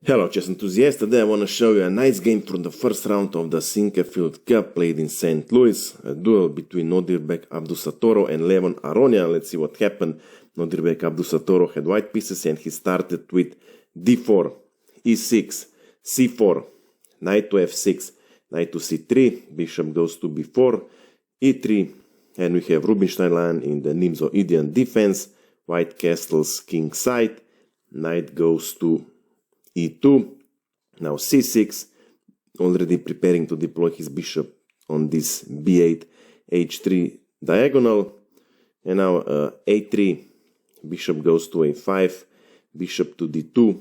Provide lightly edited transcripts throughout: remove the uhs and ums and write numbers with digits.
Hello chess enthusiasts, today I want to show you a nice game from the first round of the Sinquefield Cup played in St. Louis, a duel between Nodirbek Abdusattorov and Levon Aronian. Let's see what happened. Nodirbek Abdusattorov had white pieces and he started with d4, e6, c4, knight to f6, knight to c3, bishop goes to b4, e3, and we have Rubinstein line in the Nimzo-Indian defense, white castles king side, knight goes to e2, now c6, already preparing to deploy his bishop on this b8, h3 diagonal, and now a3, bishop goes to a5, bishop to d2,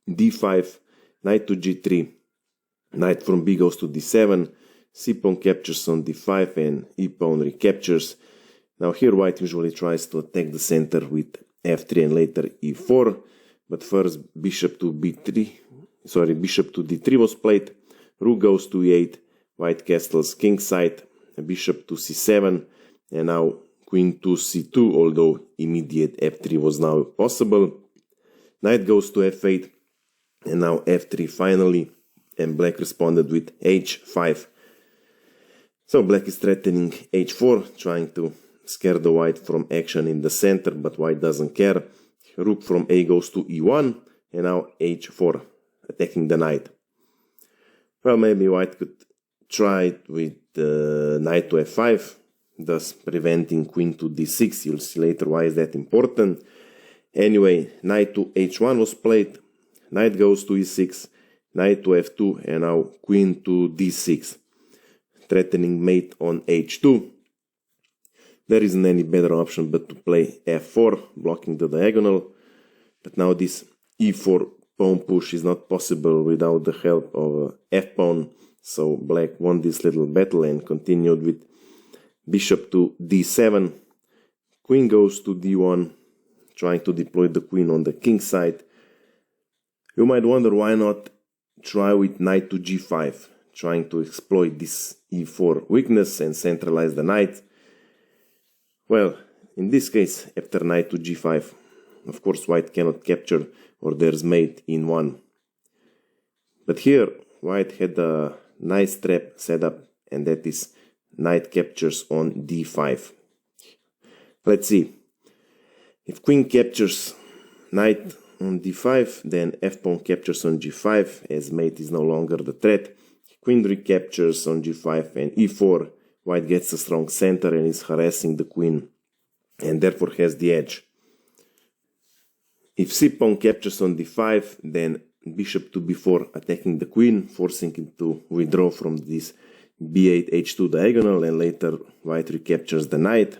d5, knight to g3, knight from b goes to d7, c-pawn captures on d5 and e-pawn recaptures. Now here white usually tries to attack the center with f3 and later e4, but first bishop to d3 was played, rook goes to e8, white castles king side, bishop to c7, and now queen to c2, although immediate f3 was now possible, knight goes to f8, and now f3 finally, and black responded with h5. So black is threatening h4, trying to scare the white from action in the center, but white doesn't care. Rook from a goes to e1, and now h4, attacking the knight. Well, maybe white could try it with knight to f5, thus preventing queen to d6. You'll see later why is that important. Anyway, knight to h1 was played, knight goes to e6, knight to f2, and now queen to d6, threatening mate on h2. There isn't any better option but to play f4, blocking the diagonal, but now this e4 pawn push is not possible without the help of f-pawn, so black won this little battle and continued with bishop to d7, queen goes to d1, trying to deploy the queen on the king side. You might wonder why not try with knight to g5, trying to exploit this e4 weakness and centralize the knight. Well, in this case, after knight to g5, of course white cannot capture or there's mate in 1. But here, white had a nice trap set up, and that is knight captures on d5. Let's see. If queen captures knight on d5, then f-pawn captures on g5, as mate is no longer the threat. Queen recaptures on g5 and e4. White gets a strong center and is harassing the queen, and therefore has the edge. If c-pawn captures on d5, then bishop to b4, attacking the queen, forcing it to withdraw from this b8 h2 diagonal, and later white recaptures the knight.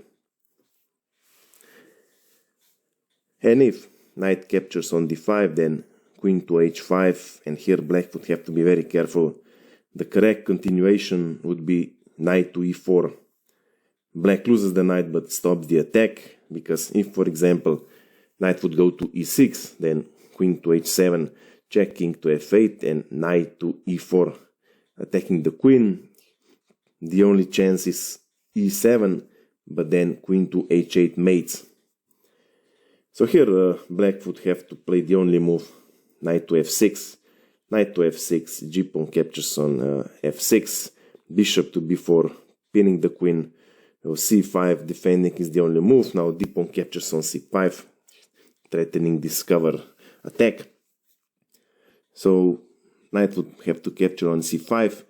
And if knight captures on d5, then queen to h5, and here black would have to be very careful. The correct continuation would be knight to e4. Black loses the knight but stops the attack, because if, for example, knight would go to e6, then queen to h7, check king to f8, and knight to e4, attacking the queen. The only chance is e7, but then queen to h8 mates. So here black would have to play the only move, knight to f6, knight to f6, g-pawn captures on f6, bishop to b4, pinning the queen, c5, defending is the only move. Now d-pawn captures on c5, threatening this cover attack. So knight would have to capture on c5,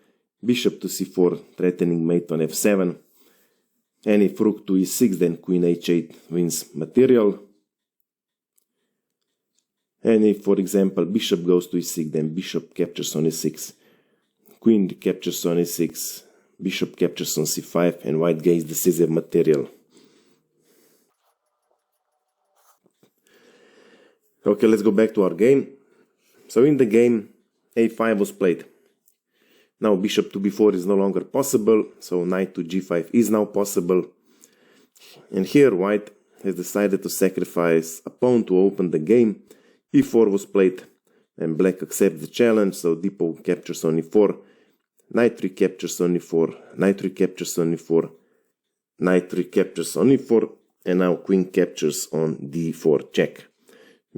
bishop to c4, threatening mate on f7, and if rook to e6, then queen h8 wins material. And if, for example, bishop goes to e6, then bishop captures on e6, queen captures on e6, bishop captures on c5, and white gains decisive material. Okay, let's go back to our game. So in the game, a5 was played. Now bishop to b4 is no longer possible, so knight to g5 is now possible. And here white has decided to sacrifice a pawn to open the game. e4 was played, and black accepts the challenge, so d-pawn captures on e4, knight recaptures on e4, knight recaptures on e4, knight recaptures on e4, and now queen captures on d4 check.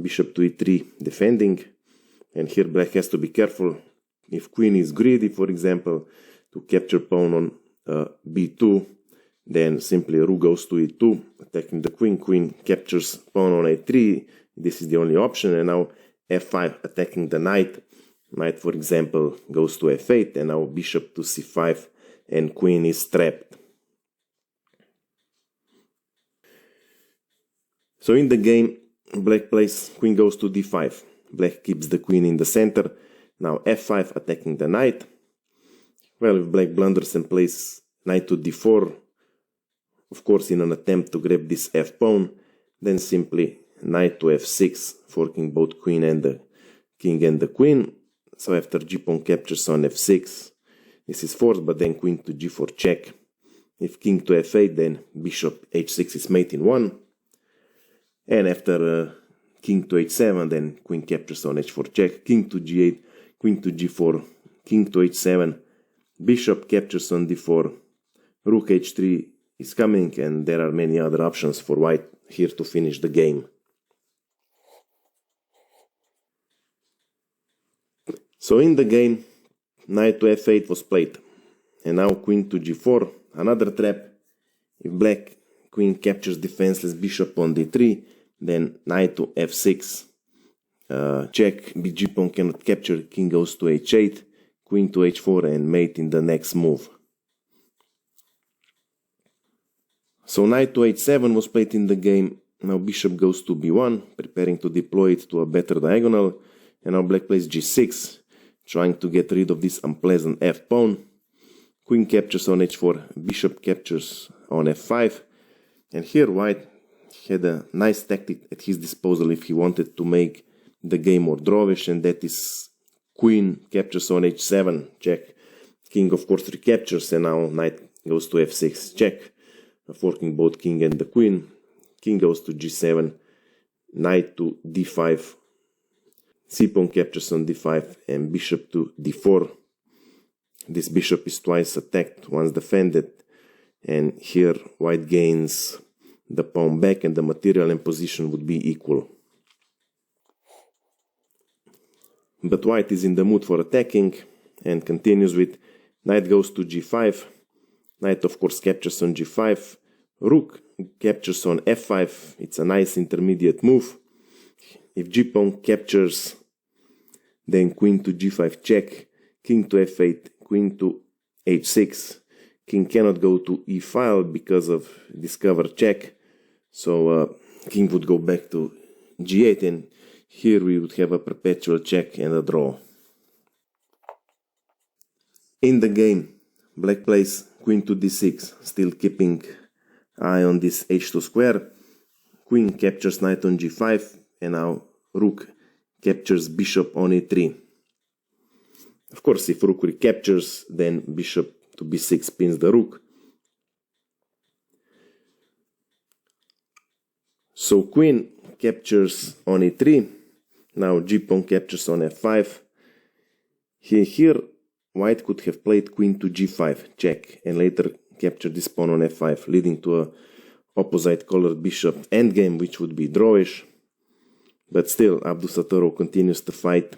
Bishop to e3 defending, And here black has to be careful. If queen is greedy, for example, to capture pawn on b2, then simply rook goes to e2, attacking the queen. Queen captures pawn on a3. This is the only option. And now f5, attacking the knight. Knight, for example, goes to f8, and now bishop to c5, and queen is trapped. So in the game, black plays queen goes to d5. Black keeps the queen in the center. Now f5, attacking the knight. Well, if black blunders and plays knight to d4, of course in an attempt to grab this f-pawn, then simply knight to f6, forking both queen and the king and the queen. So after g-pawn captures on f6, this is forced, but then queen to g4 check. If king to f8, then bishop h6 is mate in 1. And after king to h7, then queen captures on h4 check, king to g8, queen to g4, king to h7, bishop captures on d4, rook h3 is coming, and there are many other options for white here to finish the game. So in the game, knight to f8 was played, and now queen to g4, another trap. If black queen captures defenseless bishop on d3, then knight to f6, check, bg pawn cannot capture, king goes to h8, queen to h4, and mate in the next move. So knight to h7 was played in the game. Now bishop goes to b1, preparing to deploy it to a better diagonal, and now black plays g6, trying to get rid of this unpleasant f-pawn. Queen captures on h4, bishop captures on f5, and here white had a nice tactic at his disposal if he wanted to make the game more drawish, and that is queen captures on h7, check. King of course recaptures, and now knight goes to f6, check, forking both king and the queen. King goes to g7, knight to d5, c-pawn captures on d5, and bishop to d4. This bishop is twice attacked, once defended, and here white gains the pawn back, and the material and position would be equal. But white is in the mood for attacking and continues with knight goes to g5. Knight of course captures on g5. Rook captures on f5. It's a nice intermediate move. If g-pawn captures, then queen to g5 check. King to f8, queen to h6. King cannot go to e-file because of discover check. So king would go back to g8, and here we would have a perpetual check and a draw. In the game, black plays queen to d6, still keeping eye on this h2 square. Queen captures knight on g5, and now rook captures bishop on e3. Of course, if rook recaptures, then bishop to b6 pins the rook. So queen captures on e3. Now g-pawn captures on f5. Here white could have played queen to g5, check, and later capture this pawn on f5, leading to a opposite colored bishop endgame, which would be drawish. But still, Abdusattorov continues to fight.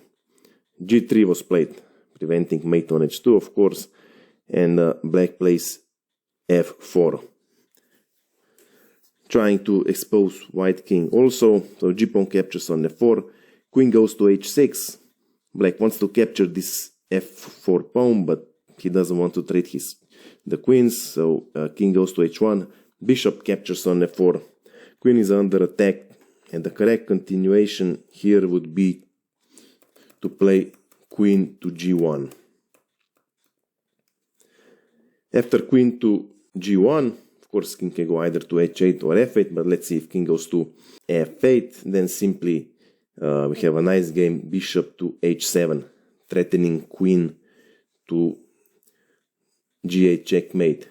g3 was played, preventing mate on h2, of course, and black plays f4, trying to expose white king also. So g-pawn captures on f4, queen goes to h6. Black wants to capture this f4 pawn, but he doesn't want to trade the queens, so king goes to h1, bishop captures on f4. Queen is under attack, and the correct continuation here would be to play queen to g1. After queen to g1, of course king can go either to h8 or f8, but let's see, if king goes to f8, then simply we have a nice game, bishop to h7, threatening queen to g8 checkmate.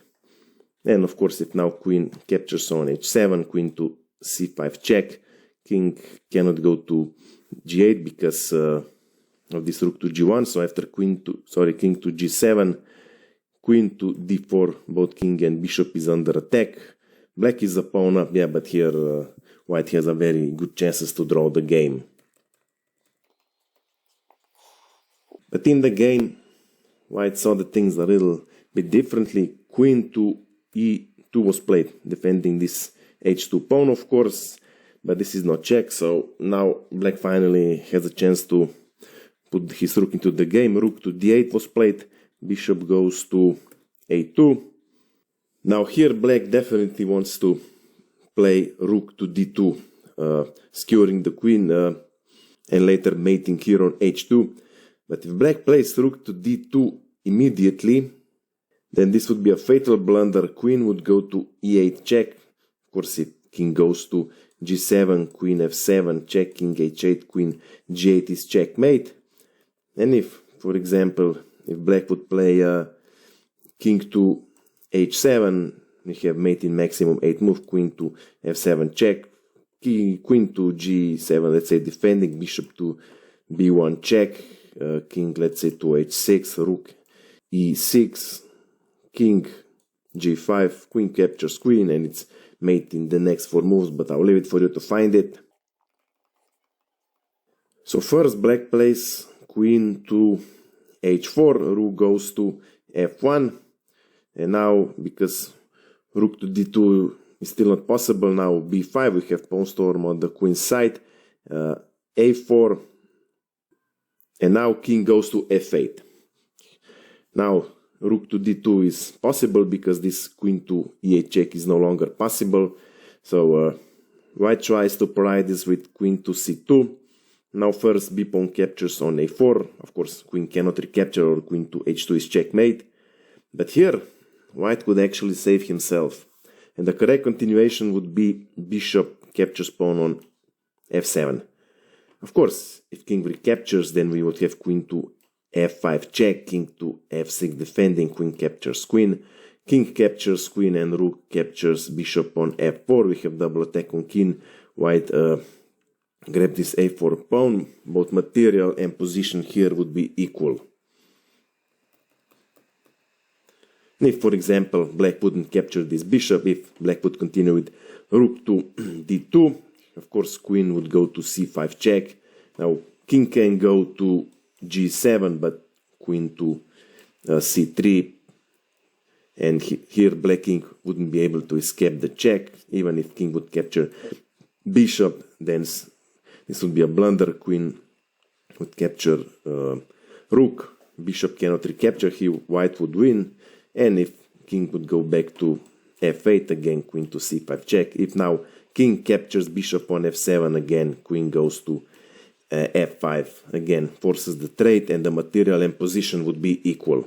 And of course, if now queen captures on h7, queen to c5 check, king cannot go to g8 because of this rook to g1. So after king to g7, queen to d4, both king and bishop is under attack. Black is a pawn up, yeah, but here white has a very good chances to draw the game. But in the game, white saw the things a little bit differently. Queen to E2 was played, defending this H2 pawn, of course, but this is not check, so now black finally has a chance to put his rook into the game. Rook to D8 was played, bishop goes to A2. Now here black definitely wants to play rook to D2, skewering the queen and later mating here on H2. But if black plays rook to D2 immediately, then this would be a fatal blunder. Queen would go to E8 check. Of course, if king goes to G7, queen F7 check, king H8, queen G8 is checkmate. And if, for example, if black would play king to H7, we have mate in maximum 8 move, queen to F7 check, queen to G7, let's say defending, bishop to B1 check, king, let's say, to H6, rook E6, king G5, queen captures queen, and it's mate in the next 4 moves, but I'll leave it for you to find it. So first black plays queen to H4, rook goes to F1, and now because rook to D2 is still not possible, now B5, we have pawn storm on the queen's side, A4, and now king goes to F8. Now rook to D2 is possible because this queen to E8 check is no longer possible. So white tries to pry this with queen to C2. Now first b pawn captures on A4. Of course, queen cannot recapture, or queen to H2 is checkmate. But here white could actually save himself, and the correct continuation would be bishop captures pawn on F7. Of course, if king recaptures, then we would have queen to F5 check, king to F6 defending, queen captures queen, king captures queen, and rook captures bishop on F4. We have double attack on king. White grab this A4 pawn. Both material and position here would be equal. And if, for example, black wouldn't capture this bishop, if black would continue with rook to D2, of course queen would go to C5 check. Now king can go to G7, but queen to C3, and here black king wouldn't be able to escape the check. Even if king would capture bishop, then this would be a blunder. Queen would capture rook, bishop cannot recapture, white would win. And if king would go back to F8, again queen to C5 check. If now king captures bishop on F7, again queen goes to F5, again forces the trade, and the material and position would be equal.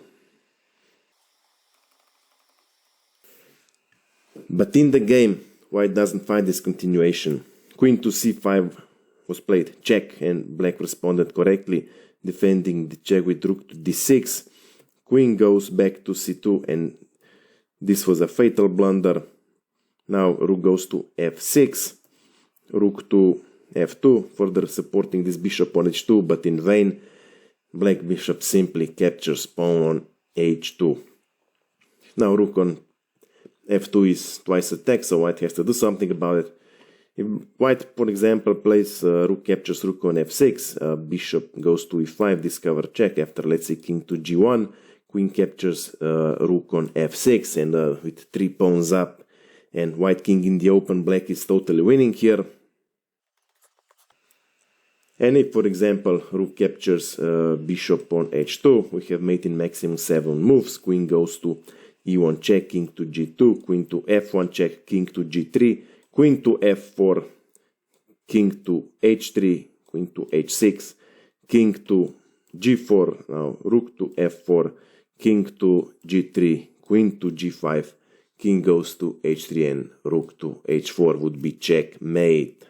But in the game, white doesn't find this continuation. Queen to C5 was played check, and black responded correctly, defending the check with rook to D6. Queen goes back to C2, and this was a fatal blunder. Now rook goes to F6, rook to F2, further supporting this bishop on H2, but in vain. Black bishop simply captures pawn on H2. Now rook on F2 is twice attacked, so white has to do something about it. If white, for example, plays rook captures rook on F6, bishop goes to E5, discover check. After, let's say, king to G1, queen captures rook on F6, and with 3 pawns up and white king in the open, black is totally winning here. And if, for example, rook captures bishop on H2, we have mate in maximum 7 moves. Queen goes to E1 check, king to G2, queen to F1 check, king to G3, queen to F4, king to H3, queen to H6, king to G4, now rook to F4, king to G3, queen to G5, king goes to H3, and rook to H4 would be checkmate.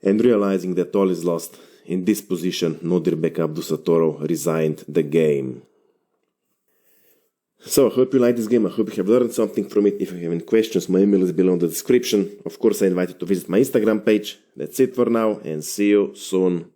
And realizing that all is lost, in this position Nodirbek Abdusattorov resigned the game. So, I hope you like this game, I hope you have learned something from it. If you have any questions, my email is below in the description. Of course, I invite you to visit my Instagram page. That's it for now, and see you soon.